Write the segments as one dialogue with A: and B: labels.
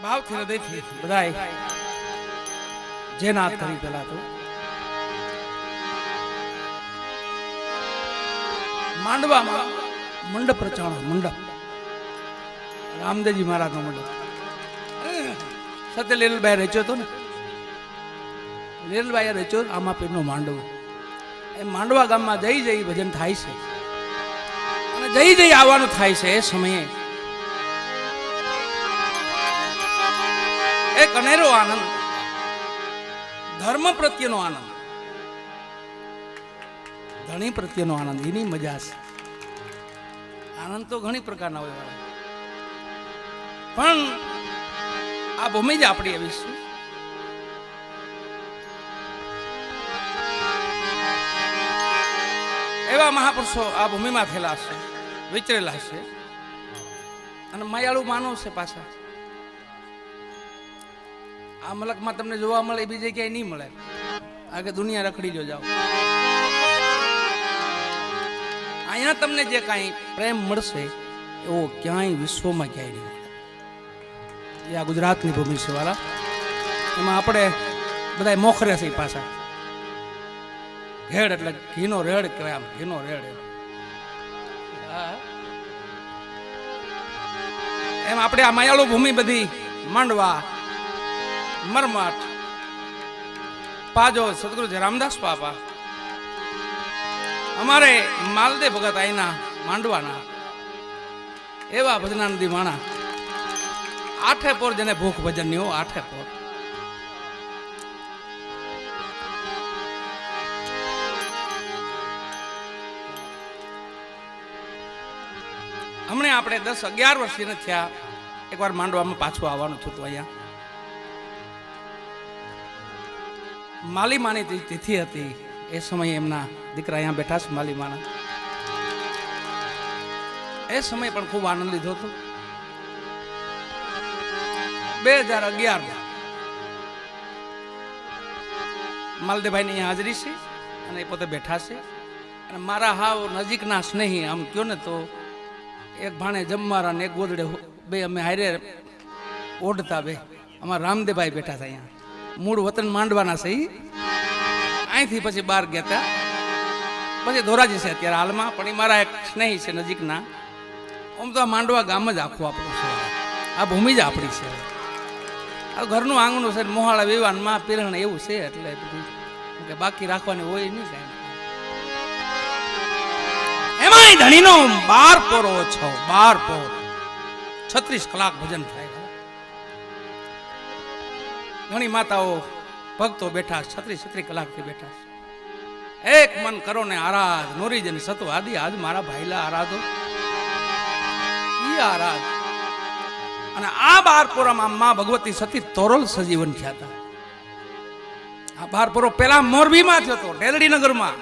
A: ભાવથી હૃદયથી બધાય જે નાથ કરી પેલા તો માંડવામાં મંડપ રચાણો મંડપ રામદેવજી મહારાજ નો મંડપ સત્ય લીલબાઈ રચ્યો હતો ને લીલબાઈ રચ્યો આમાં પીરનો માંડવો એ માંડવા ગામમાં જઈ જઈ ભજન થાય છે અને જઈ જઈ આવવાનું થાય છે એ સમયે એક અનેરો આનંદ ધર્મ પ્રત્યેનો આનંદ ધણી પ્રત્યેનો આનંદ એની મજા છે આનંદ તો ઘણી પ્રકારના હોય પણ આ ભૂમિ જ આપણી એવી છે એવા મહાપુરુષો આ ભૂમિમાં થયેલા છે વિચરેલા છે અને માયાળુ માનવ છે પાછા આ મલકમાં તમને જોવા મળે બીજે ક્યાંય નહીં મળે આગે દુનિયા રખડી લો જાઓ અહીંયા તમને જે કાંઈ પ્રેમ મળશે એવો ક્યાંય વિશ્વમાં ક્યાંય નહીં મળે એ આ ગુજરાતની ભૂમિ છે વાળા એમાં આપણે બધા મોખરે છે પાછા રેડ એટલે ઘીનો રેડ કહેવાય આમ ઘીનો રેડ એમ આપણે આ માયાળુ ભૂમિ બધી માંડવા મરમઠ પાજો સદગુરુ રામદાસ બાપા અમારે માલદેવ ભગત આઈના માંડવાના એવા ભજનાનંદી માણા આઠે પોર જેને ભૂખ ભજન ની આઠે પોર હમણાં આપણે 10-11 વર્ષથી થયા એકવાર માંડવામાં પાછું આવવાનું થતું અહીંયા માલીમાની તિથિ હતી એ સમયે એમના દીકરા અહીંયા બેઠા છે માલીમાના એ સમય પણ ખૂબ આનંદ લીધો હતો 2011 માલદેવભાઈ ની હાજરી છે અને એ પોતે બેઠા છે અને મારા હાવ નજીકના સ્નેહી આમ કયો ને તો એક ભાણે જમવારા ને એક ગોદડે બે અમે હારે ઓઢતા બે અમારા રામદેવભાઈ બેઠા હતા અહીંયા મૂળ વતન માંડવાના છે અહીંથી પછી બહાર ગયા હતા પછી ધોરાજી છે અત્યારે હાલમાં પણ એ મારા એક સ્નેહી છે નજીકના આમ તો આ માંડવા ગામ જ આખું આપણું છે આ ભૂમિ જ આપણી છે આ ઘરનું આંગણું છે મોહાળા વિવાનમાં પીરણ એવું છે એટલે બધું કે બાકી રાખવાની હોય નહીં કાંઈ એમાંય ધણીનો 12 પોરો છો 12 પોર 36 કલાક ભજન થાય ઘણી માતાઓ ભક્તો બેઠા 36 કલાકથી બેઠા એક મન કરો ને આરાધ નોરીજન સતો આદિ આજ મારા ભાઈલા આરાધો ઈ આરાધ અને આ 12 પોરામાં માં ભગવતી સતી તોરલ સજીવન થયા હતા આ 12 પોરો પેલા મોરબીમાં થયો હતો ડેલડી નગરમાં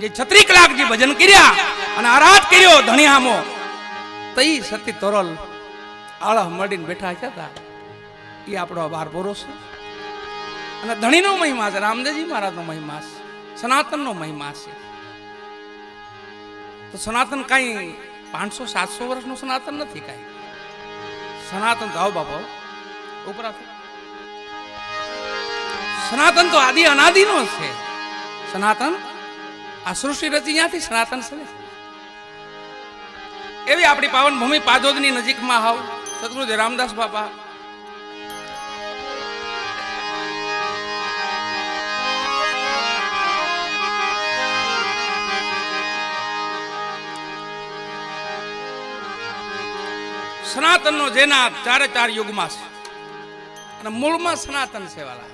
A: જે 36 કલાક જે ભજન કર્યા અને આરાધ કર્યો ધણિયામો તઈ સતી તોરલ આળહ મળીને બેઠા હતા એ આપણો 12 પોરો છે અને ધણીનો મહિમા છે રામદેવજી મહારાજનો મહિમા છે સનાતનનો મહિમા છે તો સનાતન કાંઈ 500-700 વર્ષનું સનાતન નથી કાંઈ સનાતન તો આવો બાપો ઉપરા સનાતન તો આદિ અનાદિનો છે સનાતન આ સૃષ્ટિ રચી ત્યાંથી સનાતન છે એવી આપણી પાવન ભૂમિ પાદોદની નજીકમાં હાવ સદગુરુ રામદાસ બાપા સનાતનનો જેના 4 યુગમાં છે અને મૂળમાં સનાતન છે વાલા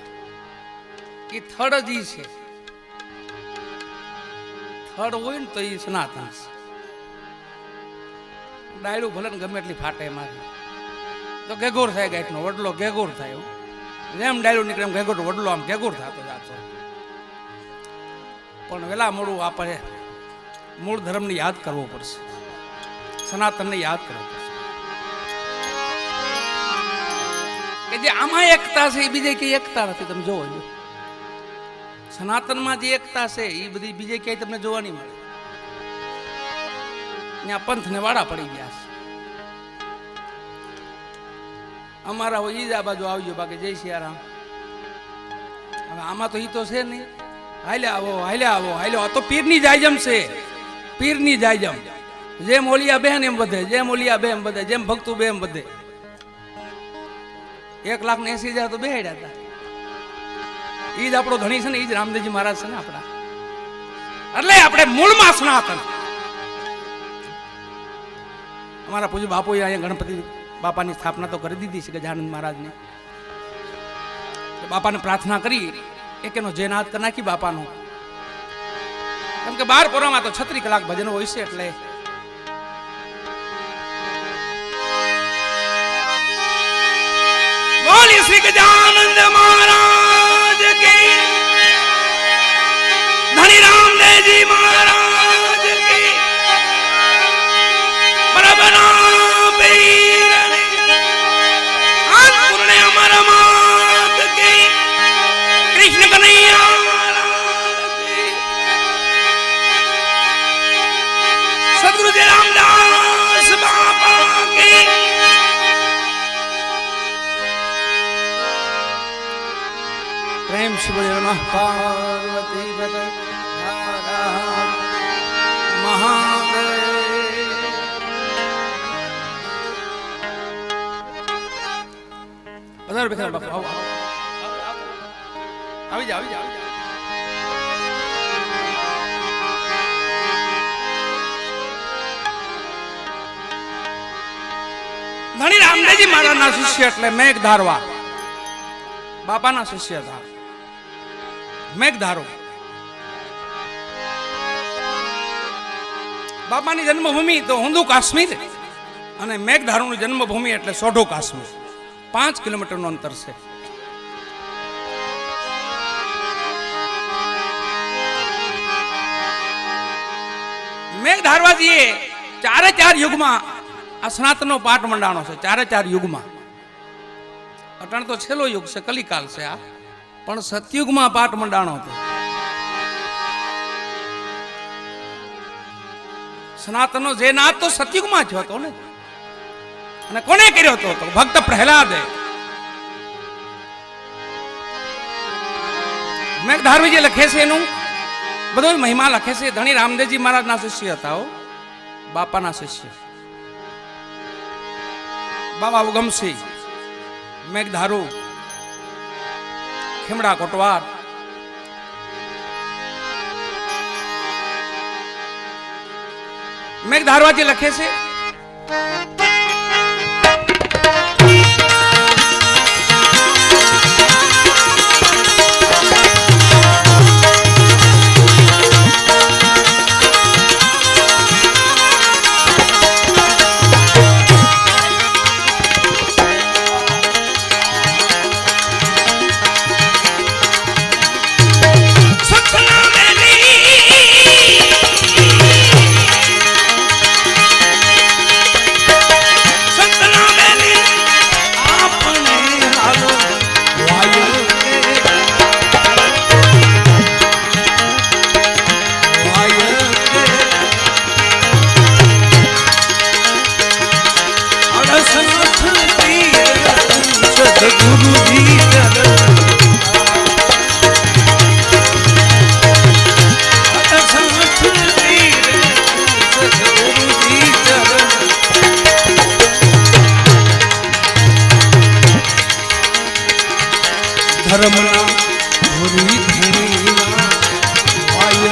A: એ થડ જ છે થડ હોય ને તો એ સનાતન છે ડાયડું ભલે ને ગમે એટલી ફાટે એમાંથી તો ઘેગોર થાય ગાંઠનો વડલો ઘેગોર થાય જેમ ડાયડું નીકળે એમ ઘેગોર વડલો આમ ઘેગોર થતો જાતો પણ વેલા મોડું આપણે મૂળ ધર્મને યાદ કરવો પડશે સનાતનને યાદ કરવો પડશે કે જે આમાં એકતા છે એ બીજે કઈ એકતા નથી તમે જોવો છો સનાતનમાં જે એકતા છે એ બધી બીજે ક્યાંય તમને જોવા નહીં મળે ત્યાં પંથને વાડા પડી ગયા છે અમારા હોય ઈ જ આ બાજુ આવજો, બાકી જય સિયારામ. હવે આમાં તો ઈ તો છે નહીં. હાલ્યા આવો, હાલ્યા આવો, હાલ્યો. આ તો પીરની જાયજમ છે, પીરની જાયજમ. જેમ ઓલિયા બેન એમ વધે, જેમ ઓલિયા બે એમ વધે, જેમ ભક્તું બે એમ વધે. 1,80,000 તો બેહાડ્યા હતા. ઈ જ આપણો ધણી છે ને, ઈ જ રામદેવજી મહારાજ છે ને આપણા. એટલે આપણે મૂળમાં સનાતન. અમારા પૂજ્ય બાપુએ અહીંયા ગણપતિ બાપાની સ્થાપના તો કરી દીધી છે ગજાનંદ મહારાજની. બાપાને પ્રાર્થના કરી એક એનો જયનાદ કરી નાખી બાપાનો. કેમ કે 12 પોરામાં તો 36 કલાક ભજન હોય છે. એટલે બોલી શ્રી ગજાનંદ મહારાજ કી, ધણી રામદેવજી મહારાજ કી, બરાબરના પીરની પૂર્ણે અમર માત કી, કૃષ્ણ કનૈયા કી, સદગુરુજી રામદાસ બાપા કી. પ્રેમ શિવ પાર્વતી મહાદેવ. વધારે બેઠા બાપા, આવો આવી જાઓ, આવી જાઓ. ધણી રામદેવજી મહારાજના શિષ્ય એટલે મેઘ ધારવા બાપાના શિષ્ય હતા. મેઘધારો બાપાની જન્મભૂમિ તો હુંદુ કાશ્મીર અને મેઘધારુની જન્મભૂમિ એટલે સોઢો કાશ્મીર. 5 કિલોમીટરનું અંતર છે. મેઘધારવાજીએ 4 યુગમાં આ સનાતનનો પાઠ મંડાણો છે. 4 યુગમાં. અટાણ તો છેલ્લો યુગ છે, કલિકાલ છે આ, પણ સતયુગમાં પાઠ મંડાણો હતો. સનાતનનો જે નાદ તો સતયુગમાં થયો હતો ને. અને કોને કર્યો હતો? તો ભક્ત પ્રહલાદે. મેઘધારવીજી લખે છે, એનું બધો મહિમા લખે છે. ધણી રામદેવજી મહારાજના શિષ્ય હતા, બાપાના શિષ્ય. બાબા ઉગમસિંહ, મેઘધારુ, ખેમડા કોટવાર, મેઘધારવાજી લખે છે ધર્મના ધોરી ધણીના આય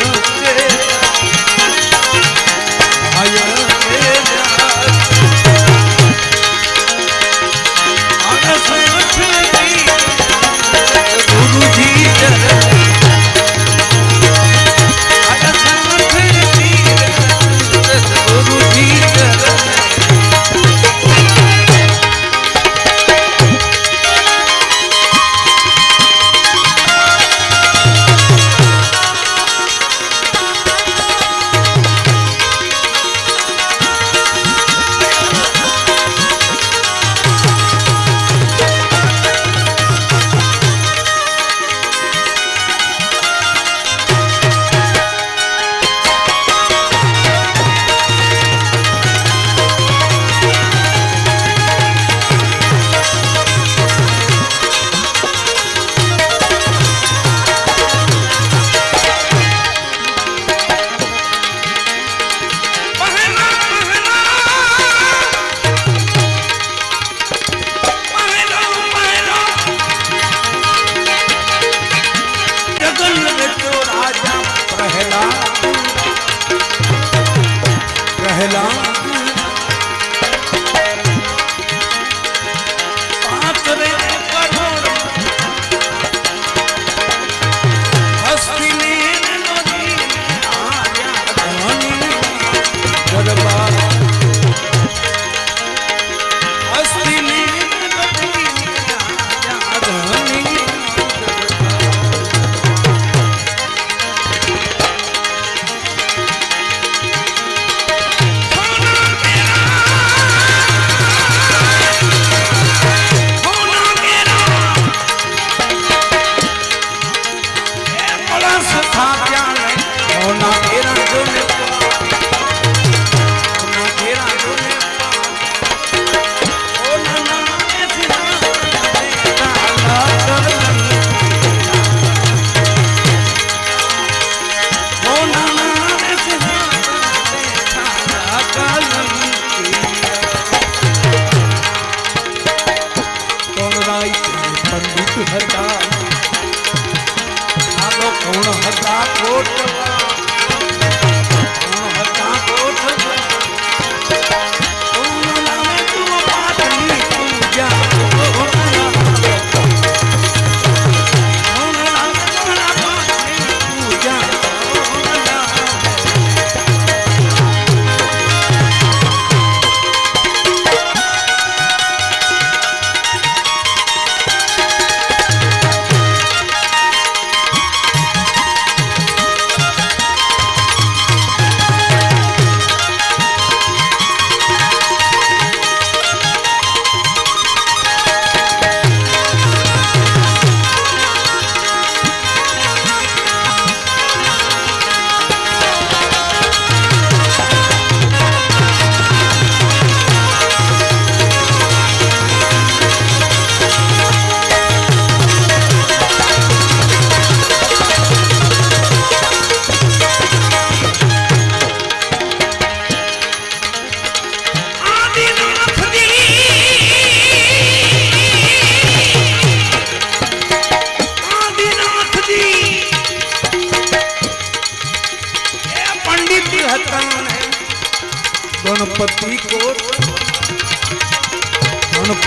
A: કે ગુરુજી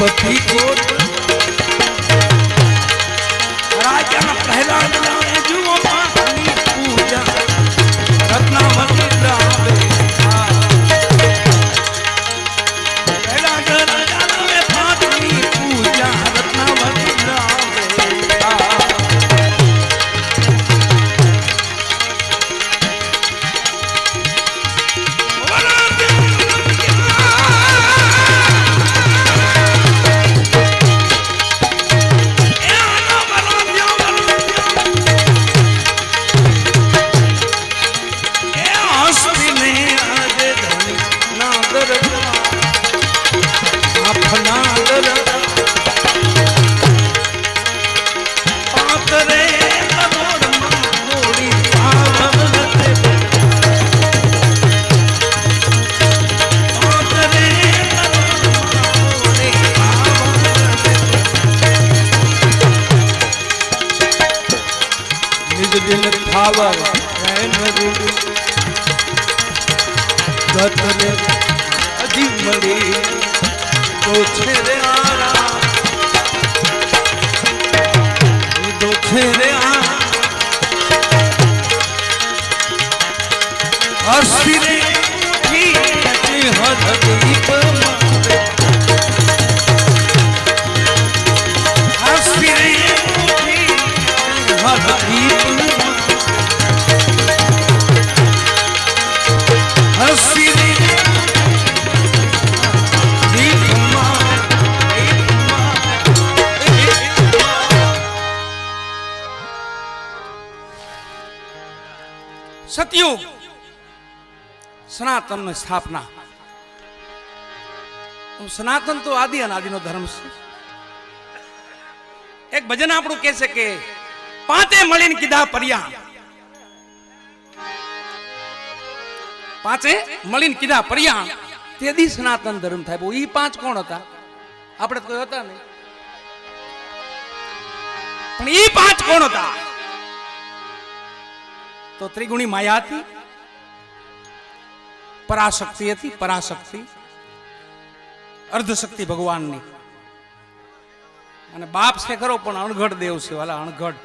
A: પતિ કો રાજા પહેલા નામે જુઓ પાની પૂજા રત્નાવતી લાવે પહેલા રાજા નામે પાની પૂજા રત્નાવતી લાવે અજી મળી તો છે રે આરા તો છે રે હસી રે હરદીપ હસી રે હરદીપ સતયુગ સનાતન ની સ્થાપના. સનાતન તો આદિ અનાદિનો ધર્મ છે. એક ભજન આપણું કહે છે કે પાંચે મળીને કીધા પર્યા, પાંચે મળીને કીધા પર્યા તેથી સનાતન ધર્મ થાય. એ પાંચ કોણ હતા? આપણે તો કોઈ હતા નહીં, પણ એ પાંચ કોણ હતા? તો ત્રિગુણી માયા હતી, પરાશક્તિ હતી, પરાશક્તિ અર્ધશક્તિ ભગવાનની, અને બાપ છે ખરો પણ અણઘડ દેવ છે. વાલા અણઘડ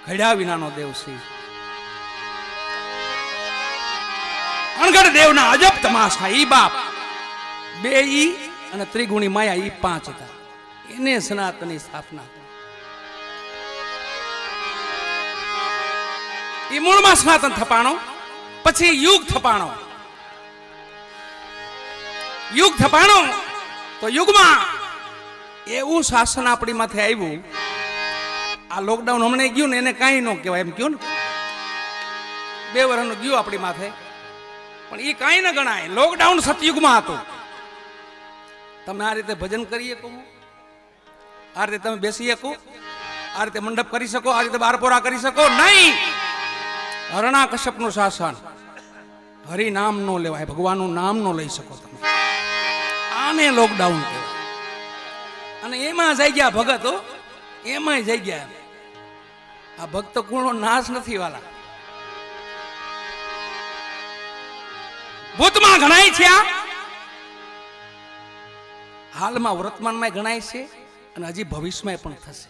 A: ઘડ્યા વિનાનો દેવ છે. અણઘડ દેવના અજબ તમાશા ઈ બાપ બે ઈ અને ત્રિગુણી માયા ઈ પાંચ હતા. એને સનાતનની સ્થાપના. એ મૂળમાં સનાતન થપાણો, પછી યુગ થપાણો. યુગ થપાણો તો યુગમાં એવું શાસન આપણી માથે આવ્યું. આ લોકડાઉન હમણાં ગયું ને એને કાંઈ ન કહેવાય એમ કહ્યું ને, 2 વર્ષનું ગયું આપણી માથે, પણ એ કાંઈ ન ગણાય. લોકડાઉન સતયુગમાં હતું. તમે આ રીતે ભજન કરી શકો, આ રીતે તમે બેસી શકો, આ રીતે મંડપ કરી શકો, આ રીતે બારપોરા કરી શકો નહીં. હરણા કશ્યપનું શાસન. હરિ નામ નો લેવાય, ભગવાનનું નામ નો લઈ શકો તમે. આને લોકડાઉન કહેવાય. અને એમાં જઈ ગયા ભગતો, એમાં જઈ ગયા. આ ભક્ત કુળનો નાશ નથી વાલા. ભૂતમાં ગણાય છે, હાલમાં વર્તમાનમાં ગણાય છે, અને હજી ભવિષ્યમાં પણ થશે.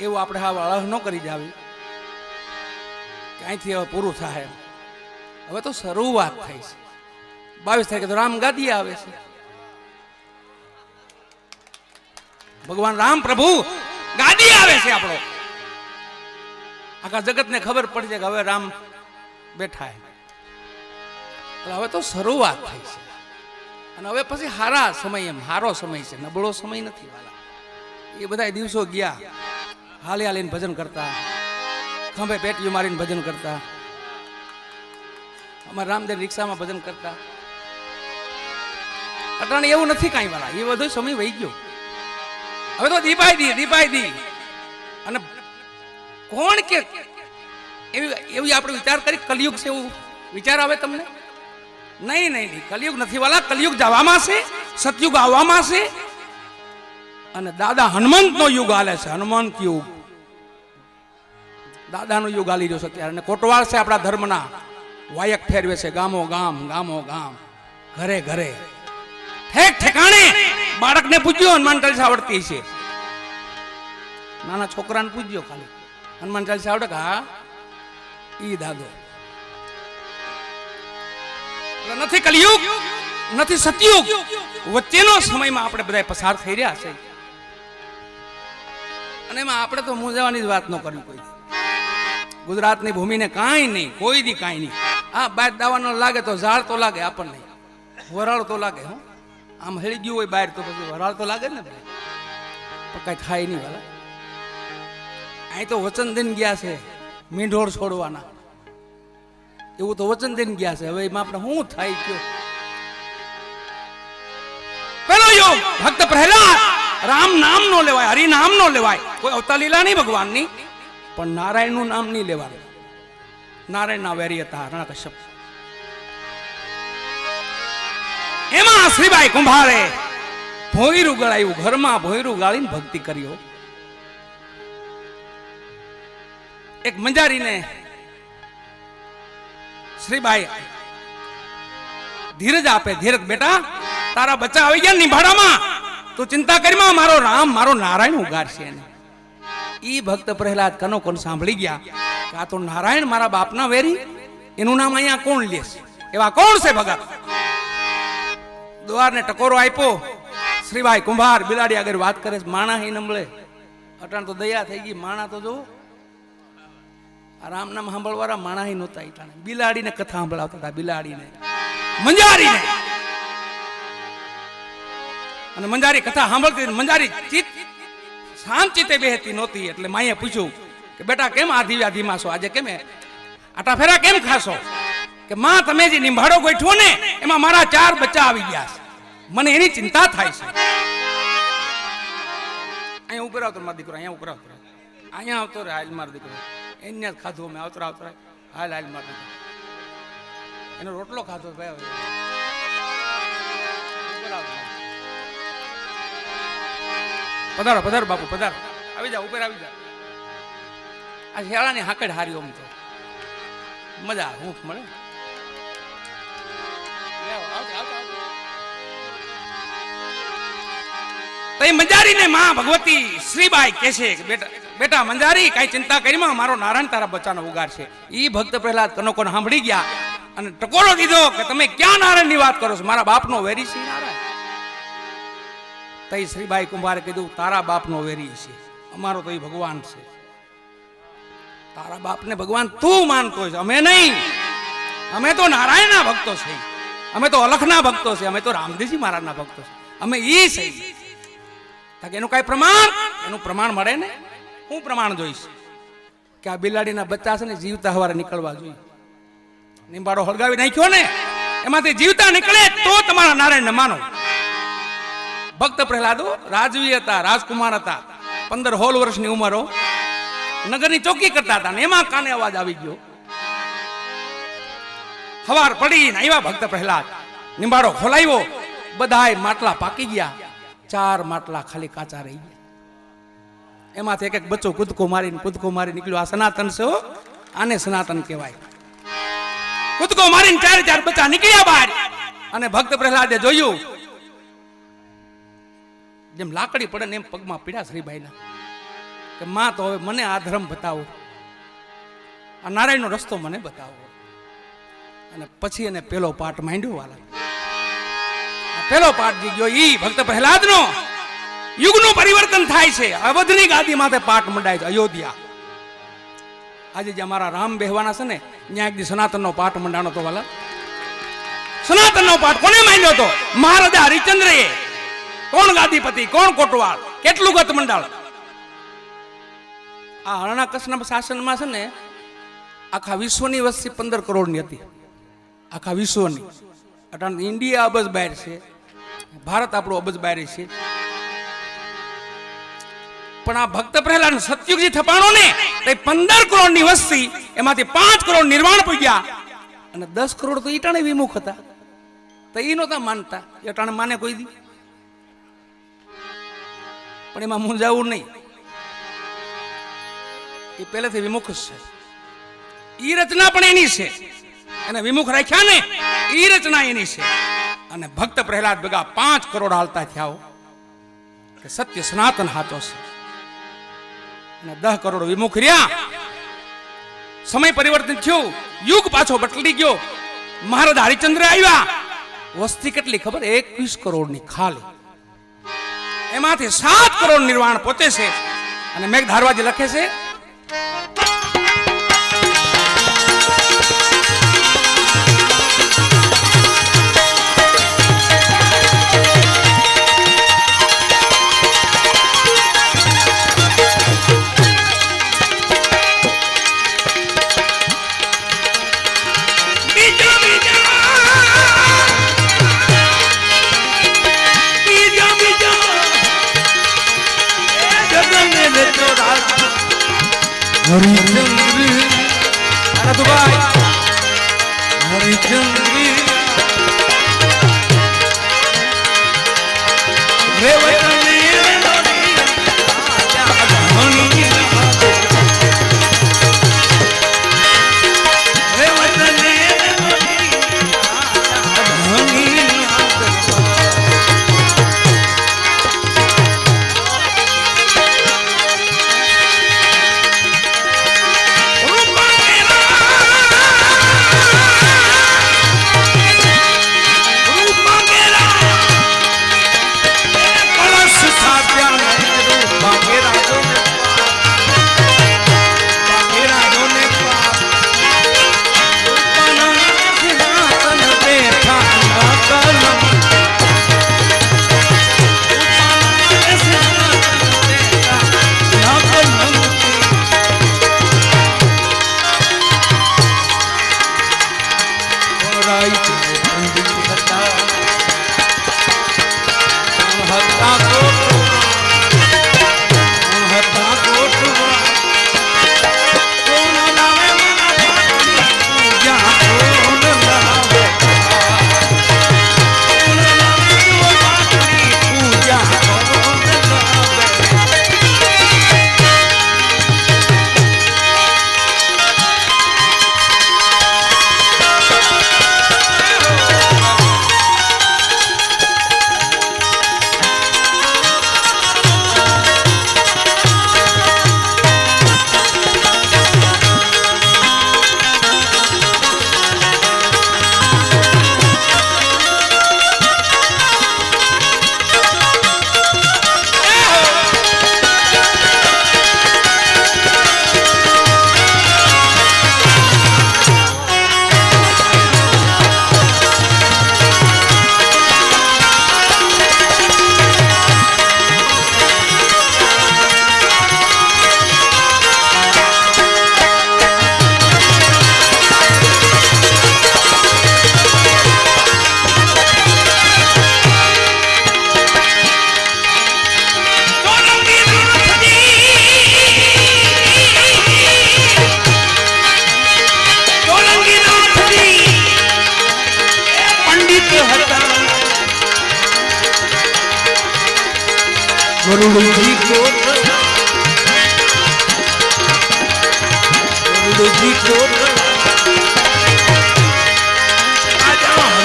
A: એવું આપણે હા અળહ ન કરી જાવી ક્યાંયથી હવે પૂરું થાય. હવે તો શરૂઆત થઈ છે. 22 તારીખે તો રામ ગાદી આવે છે. ભગવાન રામ પ્રભુ ગાદી આવે છે. આપણો આખા જગતને ખબર પડી છે કે હવે રામ બેઠા. હવે તો શરૂઆત થઈ છે. અને હવે પછી હારા સમય, એમ હારો સમય છે, નબળો સમય નથી વાલા. એ બધા દિવસો ગયા. હાલે હાલીને ભજન કરતા, ખંભે પેટીયું મારીને ભજન કરતા, અમારા રામદેવ રિક્ષામાં ભજન કરતા. અટાણે એવું નથી કાંઈ વાલા. એ બધો સમય વહી ગયો. હવે તો દીપાઈ દી. અને કોણ કે એવી આપણે વિચાર કરી કલયુગ છે એવું વિચાર આવે તમને? નહીં, કલયુગ નથી વાલા. કલયુગ જવામાં છે, સતયુગ આવવામાં છે. અને દાદા હનુમંત નો યુગ હાલે છે. હનુમંત યુગ, દાદાનો યુગ હાલી રહ્યો છે ત્યારે. અને કોટવાળ છે આપણા ધર્મના, વાયક ફેરવે છે ગામો ગામ, ઘરે ઘરે. ઠેક ઠેકાણે બાળકને પૂજ્યો હનુમાન ચાલીસા આવડતી છે, નાના છોકરાને પૂજ્યો ખાલી હનુમાન ચાલીસા આવડે કે હા ઈ દાદો. નથી કલયુગ નથી સતયુગ, વચ્ચેનો સમયમાં આપણે બધા પસાર થઈ રહ્યા છે અને એમાં આપણે તો મૂંઝાવાની જ વાત ન કરવી. કોઈ ગુજરાતની ભૂમિને કાંઈ નહીં, કોઈ દી કાંઈ નહીં. આ બહાર દાવાનો લાગે તો ઝાડ તો લાગે આપણને, વરાળ તો લાગે. હું આમ હેળી ગયું હોય બહાર તો પછી વરાળ તો લાગે ને, પણ કાંઈ થાય નહીં. વાલા અહીં તો વચન દઈને ગયા છે મીંઢોળ છોડવાના, એવું તો વચન દઈને ગયા છે. હવે એમાં આપણે શું થાય કયો? પેલો યોગ ભક્ત પ્રહલાદ, રામ નામ નો લેવાય, હરિ નામ નો લેવાય, કોઈ અવતાર લીલા નહીં ભગવાનની, પણ નારાયણ નું નામ નહીં લેવાનું. નારાયણ ના વેરી હતા હરણ્યકશ્યપ. એમાં શ્રીબાઈ કુંભારે ભોયરું ગળાયું, ઘરમાં ભોયરું ગાળીને ભક્તિ કર્યો. એક મંજારીને શ્રીબાઈ ધીરજ આપે, ધીરજ બેટા તારા બચ્ચા આવી ગયા નિભાડામાં, તું ચિંતા કરીમાં, મારો રામ મારો નારાયણ ઉગારશે. ઈ ભક્ત પ્રહલાદ કનો કોણ સાંભળી ગયા કે આ તો નારાયણ મારા બાપના વેરી, એનું નામ અહીંયા કોણ લેશે? એવા કોણ છે ભગત? દ્વારને ટકોરો આપ્યો. શ્રીબાઈ કુંભાર બિલાડી આગળ વાત કરે, માણા હી નમળે. અટાણ તો દયા થઈ ગઈ, માણા તો જો રામ નામ સાંભળવાળા માણા હી નહોતા. ઈટાણે બિલાડીને કથા સાંભળાવતા હતા, બિલાડીને મંજારીને. અને મંજારી કથા સાંભળતી, મંજારી ચિત્ત શાંત ચિત્તે બેહતી નહોતી. એટલે માએ પૂછ્યું કે બેટા કેમ આધી ધીમા છો આજે, કેમ આટા ફેરા કેમ ખાશો? કે માં તમે જે નિંભાડો ગોઠવો ને એમાં મારા 4 બચ્ચા આવી ગયા છે, મને એની ચિંતા થાય છે. અહીંયા ઉપર આવતો મારો દીકરો, અહીંયા ઉપર આવતો, અહીંયા આવતો રે હાલ મારો દીકરો, એને જ ખાધું અમે આવતરા આવતરા હાલ હાલ મારો દીકરો એનો રોટલો ખાધો ભાઈ. પધારો પધારો બાપુ પધારો, આવી જા ઉપર આવી જા. આ શિયાળાની હાકડ હારી, આમ તો મજા હૂંફ મળે. મંજારીને માં ભગવતી શ્રીબાઈ કહે છે કે બેટા મંજારી કઈ ચિંતા કરીમાં, મારો નારાયણ તારા બચ્ચાનો ઉગાર છે. ઈ ભક્ત પ્રહલાદ કનો કોણ સાંભળી ગયા અને ટકોરો દીધો કે તમે ક્યાં નારાયણ ની વાત કરો છો? મારા બાપનો વેરી છે નારાયણ. તઈ શ્રીબાઈ કુંભારે કીધું તારા બાપનો વેરી છે, અમારો તો એ ભગવાન છે. તારા બાપને ભગવાન તું માનતો છે, અમે નહીં. અમે તો નારાયણના ભક્તો છે, અમે તો અલખના ભક્તો છે, અમે તો રામદેવજી મહારાજના ભક્તો છે, અમે ઈ છે. એનું કઈ પ્રમાણ, એનું પ્રમાણ મળે ને. હું પ્રમાણ જોઈશ કે આ બિલાડીના બચ્ચા છે ને જીવતા હવારે નીકળવા જોઈએ. નિંબાડો હળગાવી નાખ્યો ને એમાંથી જીવતા નીકળે તો તમારા નારાયણને માનો. ભક્ત પ્રહલાદો રાજવી હતા, રાજકુમાર હતા, 15-16 વર્ષની ઉંમરો, નગરની ચોકી કરતા હતા ને એમાં કાને અવાજ આવી ગયો. હવાર પડીને આવ્યા ભક્ત પ્રહલાદ, નિંબાડો ખોલાવ્યો, બધાય માટલા પાકી ગયા, 4 માટલા ખાલી કાચા રહી ગયા. એમાંથી એક એક બચ્ચો કૂદકો મારી નીકળ્યો. આ સનાતન છે, આને સનાતન કહેવાય. કૂદકો મારીને 4 બચ્ચા નીકળ્યા બહાર. અને ભક્ત પ્રહલાદે જોયું જેમ લાકડી પડે ને એમ પગમાં પીડા શ્રીબાઈના કે માં તો હવે મને આ ધર્મ બતાવો, આ નારાયણનો રસ્તો મને બતાવો. અને પછી એને પેલો પાઠ માંડ્યો. વાલા પેલો પાઠ જે ગયો ઈ ભક્ત પ્રહલાદનો યુગનું પરિવર્તન થાય છે. અવધની ગાદી માથે પાઠ મંડાય છે, અયોધ્યા. આજે જે અમારા રામ બેહવાના છે ને ત્યાં એક સનાતનનો પાઠ મંડાણો તો. વાલા સનાતનનો પાઠ કોને માંડ્યો હતો? મહારાજા હરિશ્ચંદ્રએ. કોણ ગાદીપતિ, કોણ કોટવાળ, કેટલું ગત મંડાળ. આ હરણાકશના શાસનમાં છે ને આખા વિશ્વની વસ્તી 15 કરોડની હતી, આખા વિશ્વની. અટાણ ઇન્ડિયા અબજ બહાર છે, ભારત આપણું અબજ બહાર છે. પણ આ ભક્ત પ્રહલાદ સતયુગજી થપાણો ને 15 કરોડની વસ્તી, એમાંથી 5 કરોડ નિર્વાણ પૂગ્યા અને 10 કરોડ તો ઈટાણે વિમુખ હતા. તો ઈ નહોતા માનતા, ઈટાણે માને કોઈ દી. પણ એમાં મૂંઝાવું નહીં, એ પહેલેથી વિમુખ છે. ઈ રચના પણ એની છે, એને વિમુખ રાખ્યા ને ઈ રચના એની છે. અને ભક્ત પ્રહલાદ ભેગા 5 કરોડ હાલતા થયા કે સત્ય સનાતન હાચો છે અને 10 કરોડ વિમુખ રહ્યા. સમય પરિવર્તન થયું, યુગ પાછો બદલી ગયો. મહારાજ હરિચંદ્ર આવ્યા. વસ્તી કેટલી ખબર? 21 કરોડની ખાલી. એમાંથી 7 કરોડ નિર્વાણ પોતે છે. અને મેઘ ધારવાજી લખે છે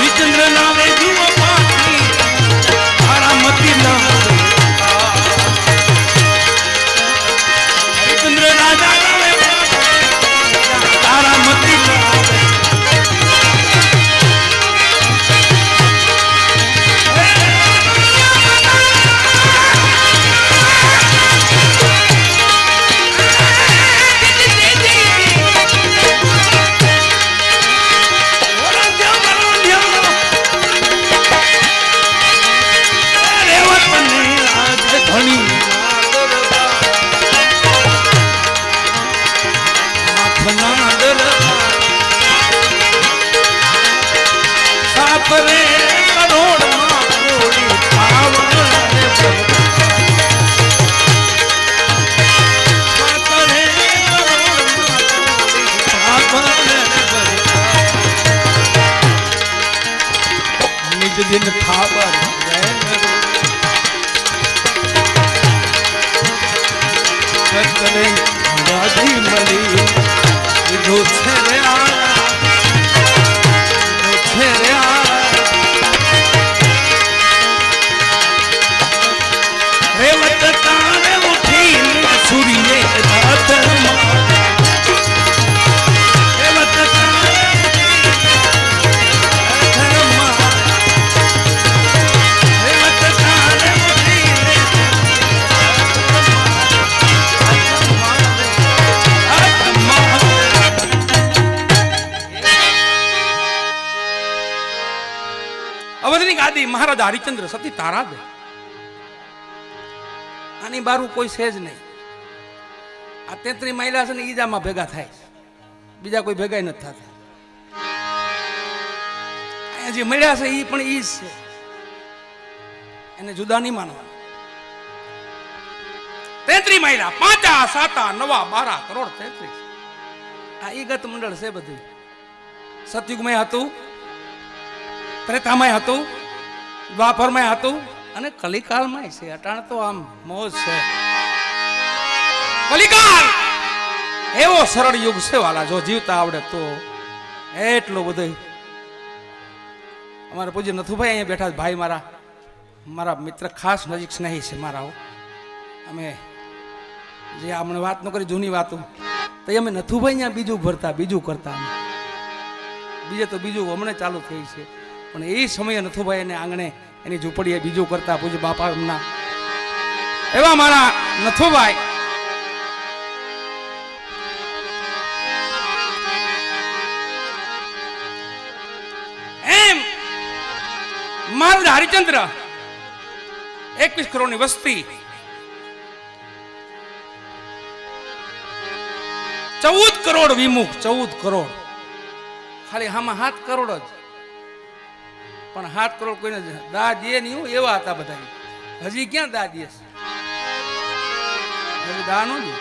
A: હરિચંદ્ર નામે જુઓ પાછી તારામતી હરિચંદ્ર રાજા નામે તારામતી दिन खाबर राजी मली जो छे रे आ રેવત તારે ઉઠીને સૂર્ય રાતમાં રેવત તારે રેવત તારે ઉઠીને અવધની ગાદી મહારાજા હરિચંદ્ર સતી તારા દે આની બારું કોઈ છે જ નહીં. આ 33 મહિલા છે ને ઈજામાં ભેગા થાય, બીજા કોઈ ભેગા નથી થતા. અહીંયા જે મળ્યા છે એ પણ ઈ જ છે, એને જુદા નહીં માનવા. 33 મહિલા 5 7 9 12 કરોડ 33. આ ઈ ગત મંડળ છે બધું. સતયુગમાં હતું, ત્રેતામાં હતું, દ્વાપરમાં હતું અને કલિકાલમાં છે. અટાણ તો આમ મોજ છે. કલિકાલ એવો સરળ યુગ છે વાલા, જો જીવતા આવડે તો. એટલું બધું અમારા પૂજ્ય નથુભાઈ અહીંયા બેઠા ભાઈ, મારા મિત્ર, ખાસ નજીક સ્નેહી છે મારા. અમે જે હમણે વાત ન કરી જૂની વાતો, તો અમે નથુભાઈ અહીંયા બીજું ભરતા, બીજું કરતા. બીજે તો બીજું હમણાં ચાલુ થઈ છે, પણ એ સમયે નથુભાઈ એને આંગણે એની ઝૂંપડીએ બીજું કરતા. પૂજ્ય બાપા એમના એવા મારા નથુભાઈ એમ મહારાજ હરિચંદ્ર 21 કરોડની વસ્તી, 14 કરોડ વિમુખ, 14 કરોડ. ખાલી આમાં 7 કરોડ જ, પણ 7 કરોડ કોઈને દા દે નહીં એવા હતા બધા. હજી ક્યાં દા દે? હજી દા નો દે.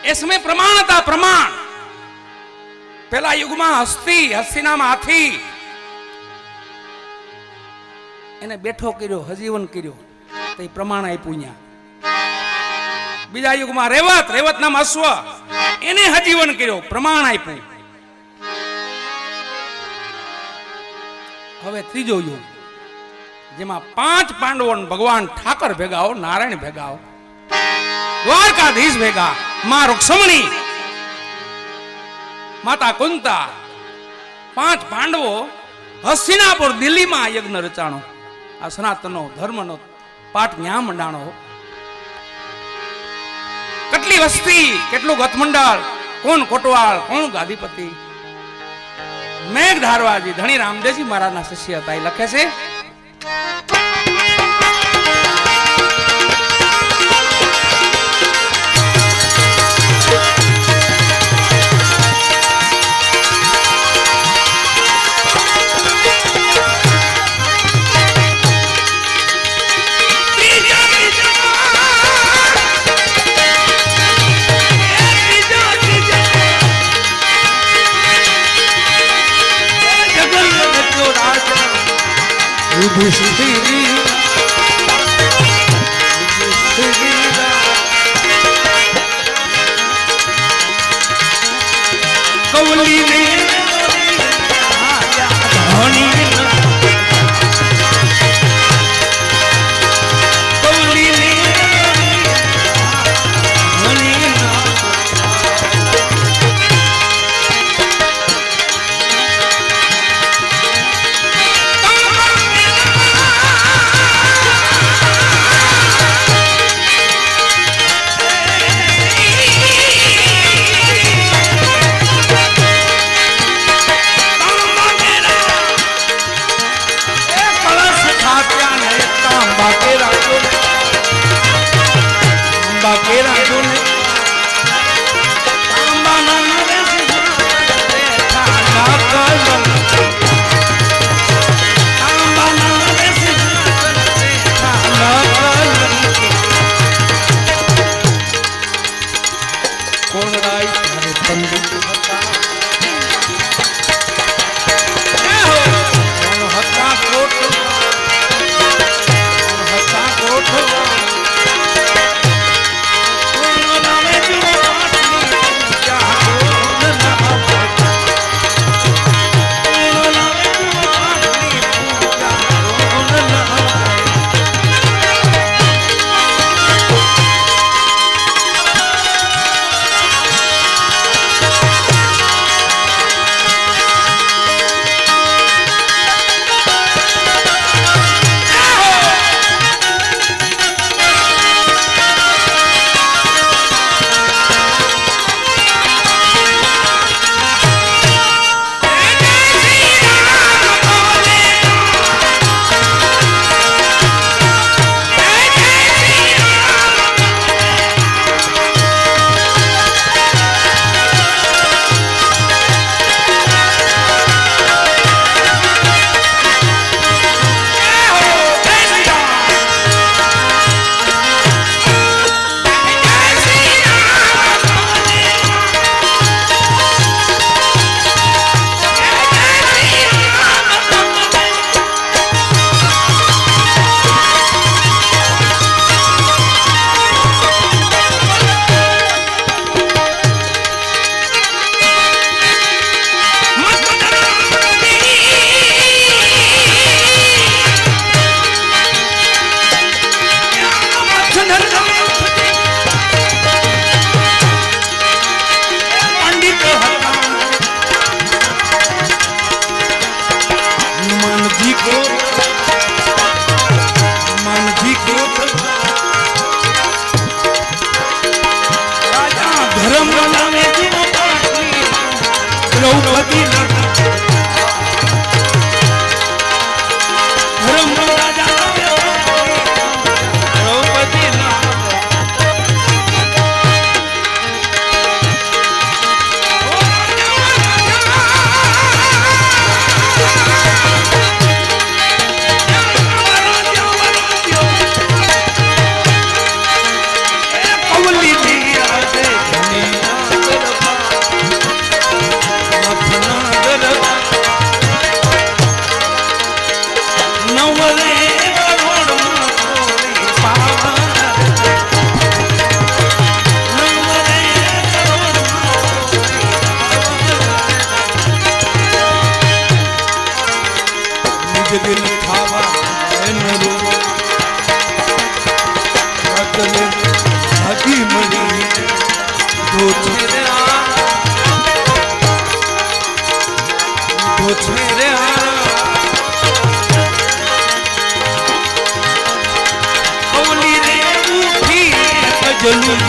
A: એ સમય પ્રમાણ હતા, પ્રમાણ. પેલા યુગમાં હસ્તીનામાં હાથી, એને બેઠો કર્યો, હજીવન કર્યો, તો એ પ્રમાણ આપ્યું ત્યાં. બીજા યુગમાં રેવત નામ અશ્વ, એને હજીવન કર્યો, પ્રમાણ આપ્યું. હવે ત્રીજો યુગ, જેમાં 5 પાંડવો ભગવાન ઠાકર ભેગાઓ, નારાયણ ભેગાઓ, દ્વારકાધીશ ભેગા, માં રૂક્ષ્મણી, માતા કુંતા, 5 પાંડવો હસ્તિનાપુર દિલ્હીમાં યજ્ઞ રચાણો. આ સનાતનનો ધર્મનો પાઠ ન્યા મંડાણો. કેટલી વસ્તી, કેટલું ગતમંડળ, કોણ કોટવાલ, કોણ ગાદીપતિ. મેઘ ધારવાજી ધણી રામદેવજી મહારાજના શિષ્ય હતા. એ લખે છે,
B: દિલ ખાવા એનરો અગલે ભાગી મળી દો છે રે દો છે રે ઓલી રે ઉઠી ગજલું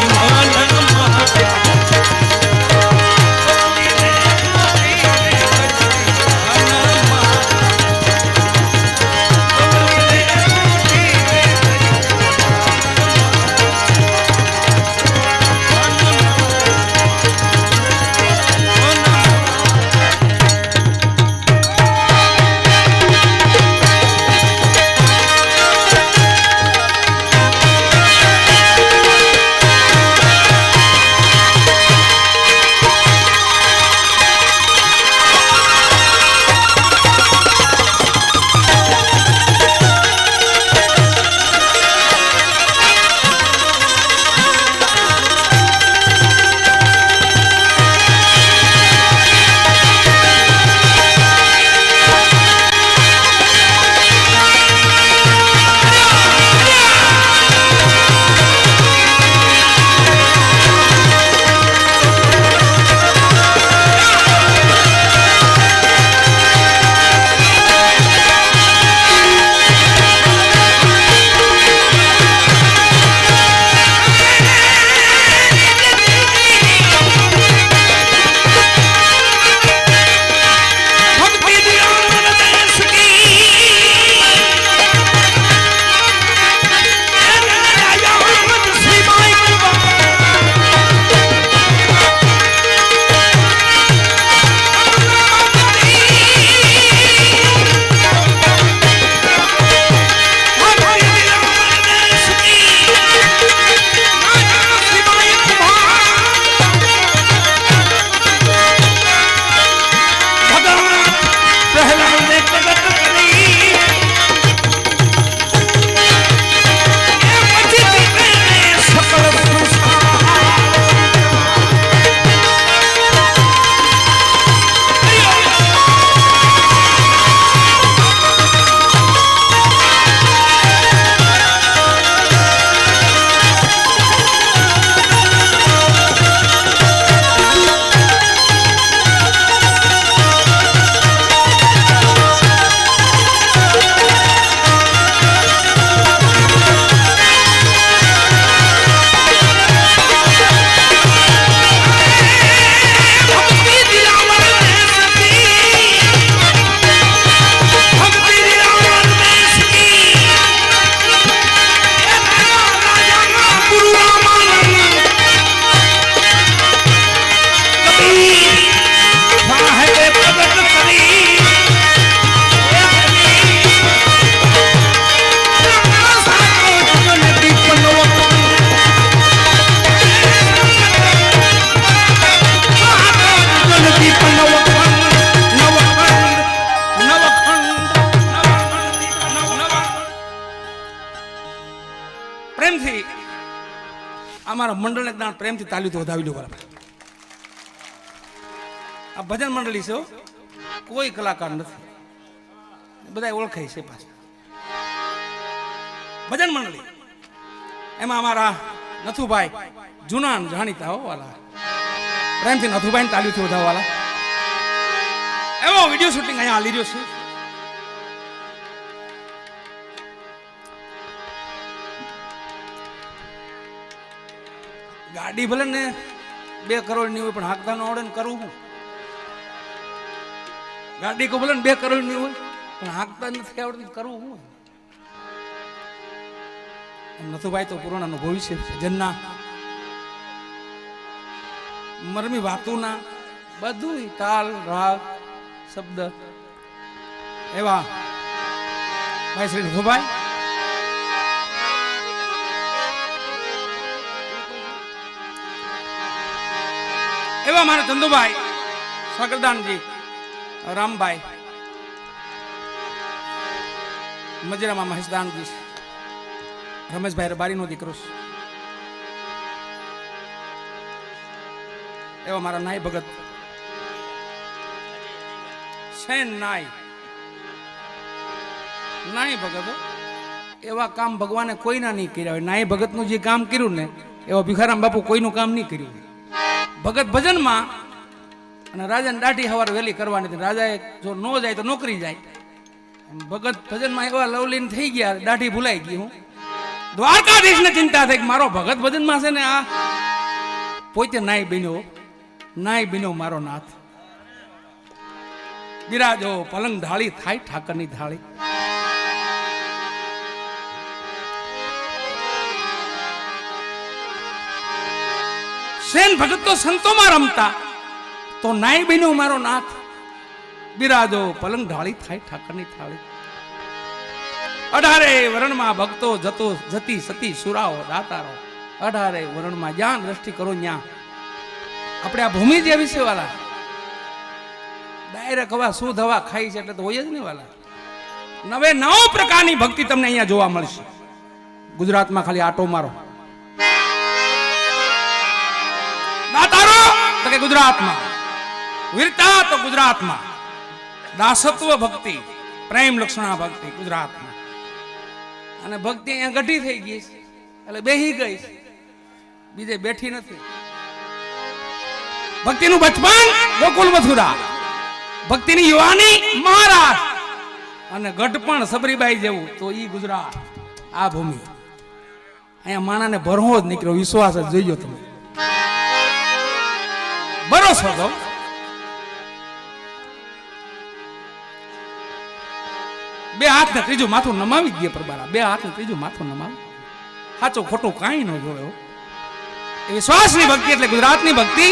A: અમારા મંડળ એક દાણ પ્રેમથી તાલી તો વધાવી લો બરાબર. આ ભજન મંડળી છે, કોઈ કલાકાર નથી, બધા ઓળખાય છે પાછા. ભજન મંડળી એમાં અમારા નથુભાઈ જૂના જાણીતા હો વાલા, પ્રેમથી નથુભાઈ તાલીથી વધાવવાલા. એવો વિડીયો શૂટિંગ અહીંયા હાલી રહ્યો છે. ગાડી ભલે ને 2 કરોડ ની હોય પણ હાંકતા ન આવડે ને કરવું હું. ગાડી કો ભલે ને 2 કરોડ ની હોય પણ હાંકતા નથી આવડતી, કરવું હું. નથુભાઈ તો પૂર્ણ અનુભવી છે ભજનના, મરમી વાતોના, બધું તાલ રાગ શબ્દ એવા ભાઈ શ્રી નથુભાઈ. એવા મારા ચંદુભાઈ સાગરદાનજી, રામભાઈ, મજરામાં મહેશદાનજી, રમેશભાઈ રબારીનો દીકરો છે. એવા મારા નાય ભગત શેન નાય, નાય ભગતો એવા કામ ભગવાને કોઈના નહીં કર્યા હોય. નાય ભગતનું જે કામ કર્યું ને એવા ભિખારામ બાપુ કોઈનું કામ નહીં કર્યું. ભગત ભજનમાં અને રાજાને દાઢી સવાર વહેલી કરવાની હતી. રાજાએ જો ન જાય તો નોકરી જાય. ભગત ભજનમાં એવા લવલીન થઈ ગયા, દાઢી ભૂલાઈ ગઈ. હું દ્વારકાધીશને ચિંતા થઈ કે મારો ભગત ભજનમાં છે ને આ પોતે નાય બન્યો મારો નાથ. બિરાજો પલંગ ઢાળી થાય ઠાકરની ધાળી. સેન ભગત તો સંતોમાં રમતા, તો નાય બન્યો મારો નાથ. બિરાજો પલંગ ઢાળી થાય ઠાકરની થાળી. 18 વરણમાં ભક્તો જતી સતી સુરાઓ દાતારો. 18 વરણમાં જ્યાં દ્રષ્ટિ કરો ત્યાં આપણે આ ભૂમિ જેવી છે વાલા. ડાયરેક્ટ હવા શુદ્ધ હવા ખાઈ છે એટલે તો હોય જ નહીં વાલા. 9 પ્રકારની ભક્તિ તમને અહીંયા જોવા મળશે. ગુજરાતમાં ખાલી આટો મારો. દાતારો તો કે ગુજરાતમાં, વીરતા તો ગુજરાતમાં, દાસત્વ ભક્તિ, પ્રેમ લક્ષણા ભક્તિ ગુજરાતમાં. અને ભક્તિ અહીંયા ગઢી થઈ ગઈ છે એટલે બેહી ગઈ છે, બીજે બેઠી નથી. ભક્તિનું બચપન ગોકુલ મથુરા, ભક્તિની યુવાની મહારાષ્ટ્ર અને ગઢપણ સબરીબાઈ જેવું તો ઈ ગુજરાત. આ ભૂમિ અહીંયા માણાને ભરવો જ નીકળ્યો. વિશ્વાસ જ જોઈજો તમે, ભરોસો તો. બે હાથ ને ત્રીજું માથું નમાવી દે પરબારા. બે હાથ ને ત્રીજું માથું નમાવી. સાચું ખોટું કાંઈ ન જોયો. એ વિશ્વાસની ભક્તિ એટલે ગુજરાતની ભક્તિ.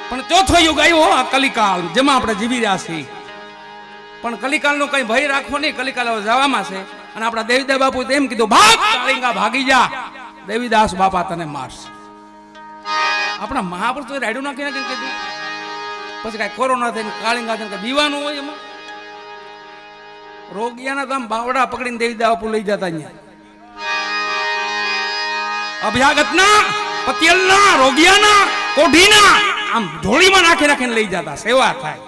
A: પણ ચોથો યુગ આવ્યો આ કલિકાલ, જેમાં આપણે જીવી રહ્યા છીએ. પણ કલિકાલનો કઈ ભય રાખવો નહીં. કલિકાલ જવામાં છે. અને આપણા દેવીદાસ બાપુ એમ કીધું, ભાગ કાળિંગા ભાગી જા, દેવીદાસ બાપા તને મારશે. આપણા મહાપુરુષો રાયડું નાખીને કીધું. પછી કઈ કોરોના થઈને કાળિંગા થઈને દીવાનું હોય એમાં. રોગિયાના તો આમ બાવડા પકડીને દેવીદાસ બાપુ લઈ જતા અહીંયા. અભ્યાગતના, પતિયલના, રોગિયાના, કોઢીના આમ ઢોળીમાં નાખીને લઈ જતા. સેવા થાય.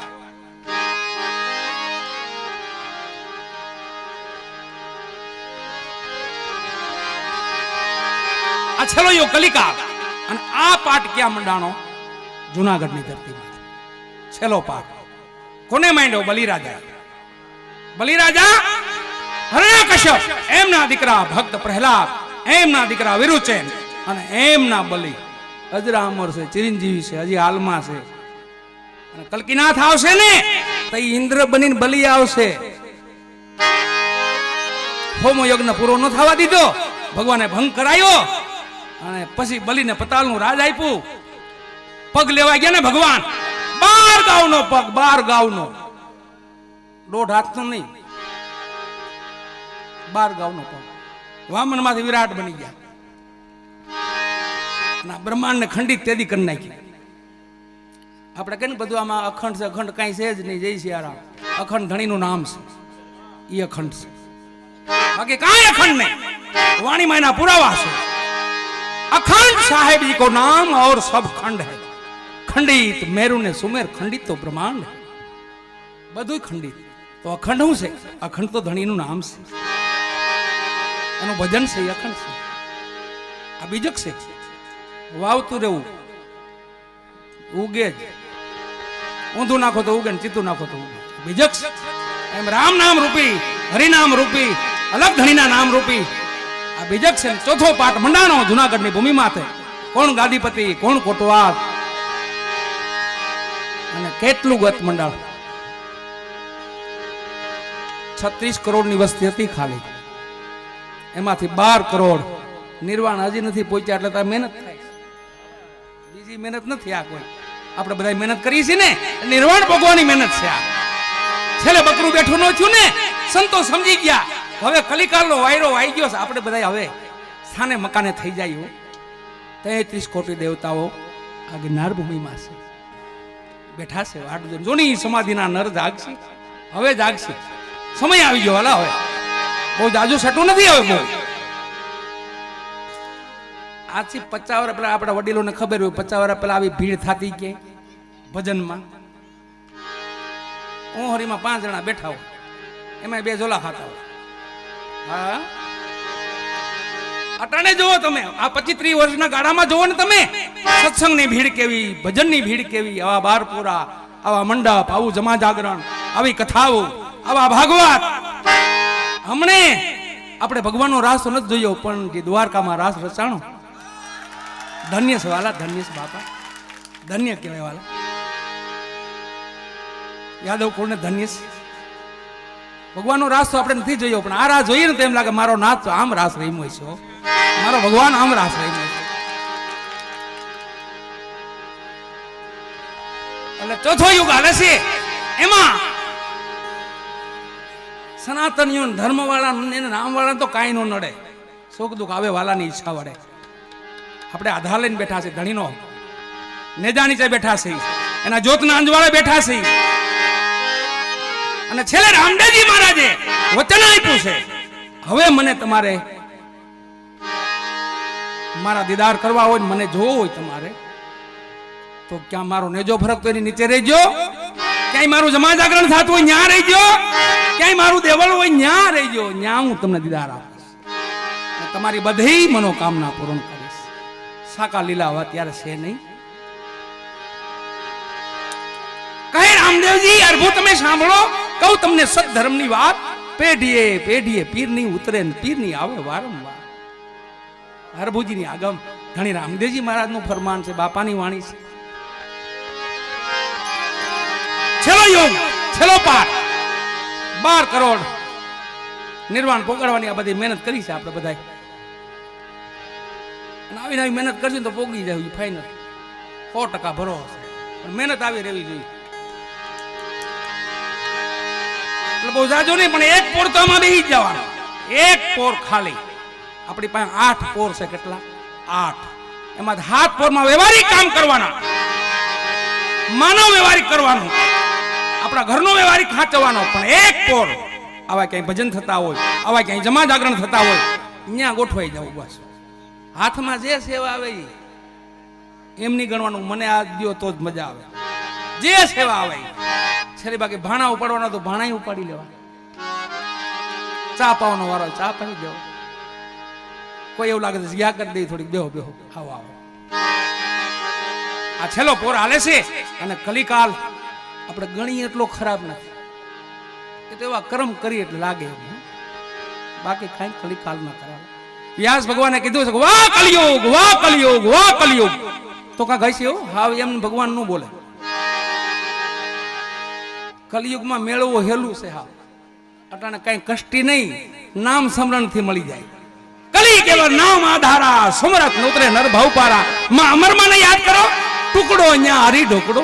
A: આ છેલ્લો યુગ કલિકાલ. અને આ પાઠ ક્યાં મંડાણો? જુનાગઢની ધરતીમાં. છેલ્લો પાઠ કોને માંડ્યો? બલિરાજા. બલિરાજા હરણ્યકશ્યપ, એમના દીકરા ભક્ત પ્રહલાદ, એમના દીકરા વિરુચેન અને એમના બલિ અજરામર છે, ચિરંજીવી છે, હજી હાલમાં છે. અને કલ્કીનાથ આવશે ને તો ઇન્દ્ર બનીને બલિ આવશે. હોમો યજ્ઞ પૂરો ન થવા દીધો, ભગવાને ભંગ કરાયો. અને પછી બલિને પતાલનું રાજ આપ્યું. પગ લેવા ગયા ને ભગવાન, 12 ગાઉનો પગ, 12 ગાઉનો, 1.5 હાથનો નહીં, 12 ગાઉનો પગ. વામન માંથી વિરાટ બની ગયા. બ્રહ્માંડ ને ખંડિત તેદી કરી નાખી. આપણે કઈ ને બધું આમાં અખંડ છે, અખંડ કઈ છે જ નહીં. જય સિયારામ. અખંડ ધણીનું નામ છે, એ અખંડ છે. બાકી કઈ અખંડ નહીં. વાણીમાં એના પુરાવા છે. अखंड साहेब जी को नाम और सब खंड है. खंडित मेरु ने सुमेर, खंडित तो ब्रह्मांड है. બધું ખંડિત. તો અખંડ શું છે? અખંડ તો ધણીનું નામ છે, એનું ભજન છે, અખંડ છે. આ બીજક છે. વાવતું રહેવું, ઉગે જ. ઊંધું નાખો તો ઉગે, ચીતું નાખો તો ઉગે. બીજક છે. એમ રામ નામ રૂપી, હરિનામ રૂપી, અલગ ધણીના નામ રૂપી આ બીજક છે. ચોથો પાઠ મંડાણો જુનાગઢની ભૂમિ માથે. કોણ ગાદીપતિ, કોણ કોટવાલ અને કેટલું ગત મંડાણ. 36 કરોડની વસ્તી હતી ખાલી. એમાંથી 12 કરોડ નિર્વાણ હજી નથી પહોંચ્યા. એટલે તારે મહેનત થાય. બીજી મહેનત નથી આ કોઈ. આપણે બધા મહેનત કરીએ છીએ ને, નિર્વાણ ભોગવાની મહેનત છે આ. છેલ્લે બકરું બેઠું ન થયું ને, સંતો સમજી ગયા હવે કલિકાલનો વાયરો વાઈ ગયો છે. આપણે બધા હવે સ્થાને મકાને થઈ જાય. 33 કોટી દેવતાઓ આ ગિરનાર ભૂમિમાં છે, બેઠા છે. વાટ જોની સમાધિના નર જાગશે. હવે જાગશે. સમય આવી ગયો. હાલા હવે બહુ જાજુ સટું નથી. હવે બહુ આજથી 50 વર્ષ પહેલા આપણા વડીલોને ખબર હોય, 50 વર્ષ પહેલા આવી ભીડ થતી કે ભજનમાં હું હરીમાં 5 જણા બેઠા હોય, એમાં 2 ઝોલા ખાતા હોય. હા, અટાણે જોવો તમે, આ 25-30 વર્ષના ગાળામાં જોવો ને તમે, સત્સંગની ભીડ કેવી, ભજનની ભીડ કેવી, આવા બારપુરા, આવા મંડપ, આવું જમા જાગરણ, આવી કથાઓ, આવા ભાગવત. હમણે આપણે ભગવાનનો રાસ તો નથી જોયો, પણ જે દ્વારકામાં રાસ રચાણો, ધન્ય છે વાલા, ધન્ય છે બાપા, ધન્ય કહેવાય વાલા. યાદવ કોને ધન્ય છે. ભગવાનનો રાસ તો આપણે નથી જોયો, પણ આ રાસ જોઈએ ને તો એમ લાગે મારો નાથ તો આમ રાસ રમ્યો છે, મારો ભગવાન આમ રાસ રમ્યો છે. એટલે ચોથો યુગ હાલે છે, એમાં સનાતનીઓ ધર્મ વાળા ને નામ વાળા તો કાંઈ નો નડે, સુખ દુઃખ આવે વાલાની ઈચ્છા વડે. આપણે આધાર લઈને બેઠા છે, ધણીનો નેજા નીચે બેઠા છે, એના જ્યોતના અંજવાળે બેઠા છે. અને છેલ્લે રામદેવજી મહારાજે વચન આપ્યું છે, હવે મને તમારે મારા દીદાર કરવા હોય, મને જોવો હોય તમારે, તો ક્યાં મારો નેજો ફરક તો એની નીચે રહેજો, ક્યાંય મારું જમા જાગરણ થતું હોય ન્યા રહેજો, ક્યાંય મારું દેવળ હોય ન્યા રહેજો, ન્યા હું તમને દીદાર આપીશ, તમારી બધી મનોકામના પૂર્ણ કરીશ. સાકા લીલા હવે ત્યારે છે નહીં. કહે રામદેવજી, અર્ભુ તમે સાંભળો, કહું તમને સદધર્મની વાત, પેઢીએ પેઢીએ પીરની ઉતરે ને પીરની આવે વારંવાર. હરભુજીની આગમ ધણી રામદેવજી મહારાજનું ફરમાન છે, બાપાની વાણી છે. છેલ્લો યુગ, છેલ્લો પાઠ, 12 કરોડ નિર્વાણ પોગાડવાની આ બધી મહેનત કરી છે આપણે બધાય. આવી નવી મહેનત કરશું તો પોગી જાય ફાઈનલ, 100% ભરોસો, પણ મહેનત આવી રહેવી જોઈએ. એટલે બહુ જાજો નહીં, પણ એક પોર તો આમાં બેસી જ જવાનો, એક પોર ખાલી. આપણી પાસે 8 પોર છે, કેટલા 8, એમાં 7 પોરમાં વ્યવહારિક કામ કરવાના, માનવ વ્યવહારિક કરવાનું, આપણા ઘરનો વ્યવહારિક ખાંચવાનો. પણ એક પોર આવા ક્યાંય ભજન થતા હોય, આવા ક્યાંય જમા જાગરણ થતા હોય, ત્યાં ગોઠવાઈ જવું. બસ હાથમાં જે સેવા આવે એમ નહીં ગણવાનું, મને આ દ્યો તો જ મજા આવે. જે સેવા આવે છેલ્લી બાકી ભાણા ઉપાડવાના તો ભાણા ઉપાડી લેવા, ચા પાવાનો વારો ચા પાડી દેવો, કોઈ એવું લાગે જગ્યા કરી દે થોડીક, બેહો બેહો, આવો આવો. આ છેલ્લો પોર હાલે છે. અને કલિકાલ આપણે ગણી એટલો ખરાબ નથી, એ તો એવા કર્મ કરી એટલે લાગે, બાકી કઈ કલિકાલ ના કરાવે. વ્યાસ ભગવાને કીધું છે, વાહ કલિયુગ, વાહ કલિયુગ, વાહ કલિયુગ. તો કાંક હશે હાવ એમ ભગવાન નું બોલે. કલિયુગમાં મેળવવો હેલું છે હાવ, અટાણે કઈ કષ્ટી નહીં, નામ સ્મરણ થી મળી જાય. કલી કેવળ નામ આધારા, સુમરત નોતરે નર ભાવ પારા. માં અમરમાં ને યાદ કરો, ટુકડો ન્યા હરી ઢોકડો,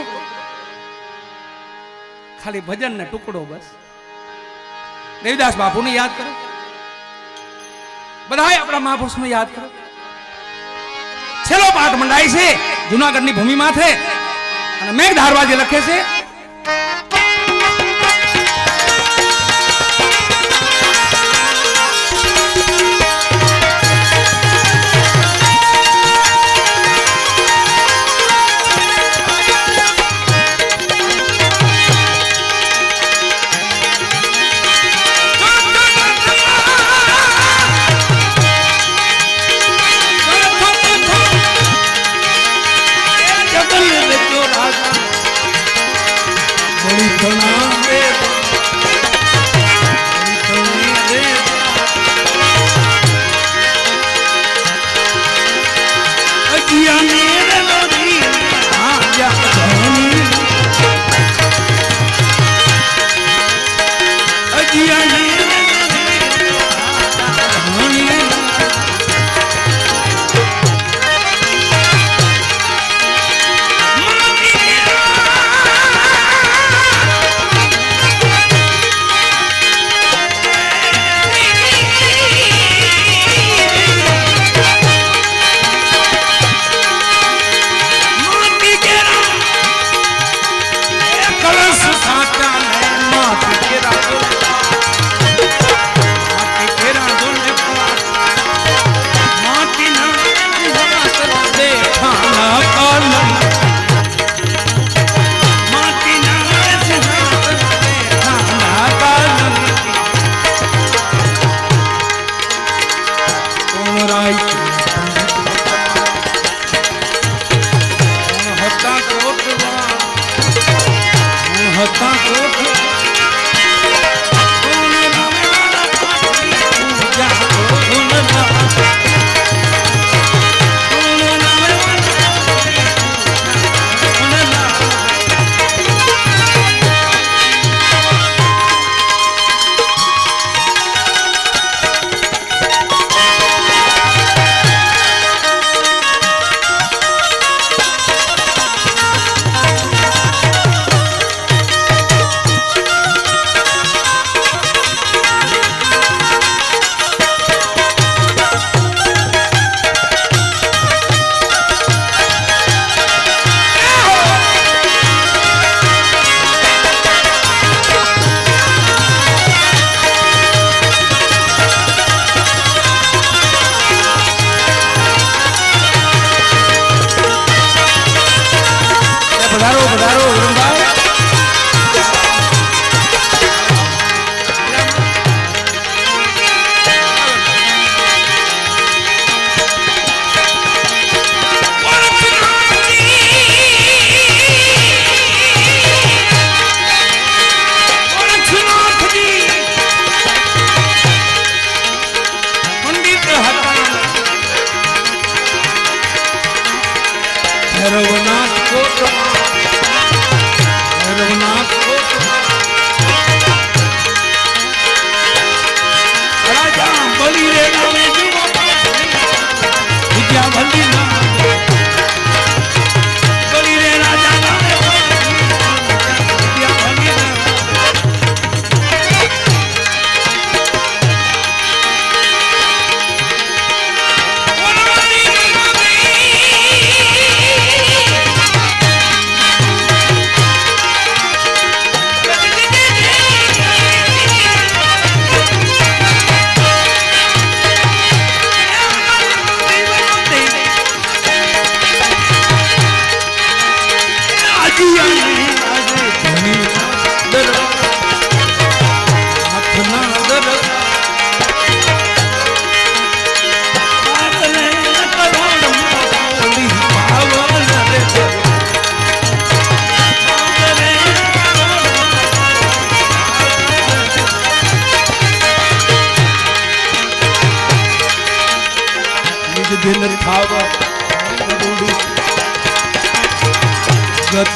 A: ખાલી ભજન ને ટુકડો. બસ દેવદાસ બાપુને યાદ કરો, બધાય આપણા મહાપુરુષને યાદ કરો. છેલ્લો પાઠ મંડાય છે જુનાગઢની ભૂમિ માથે, અને મેઘ ધારવાજી લખે છે,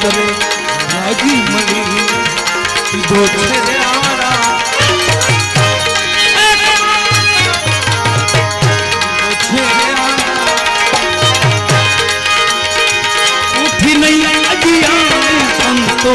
B: બદલે ભાગી મળી દીધો છે રે આરામ. દીધો છે રે આરામ. ઉઠી નહીં અજિયાર સંતો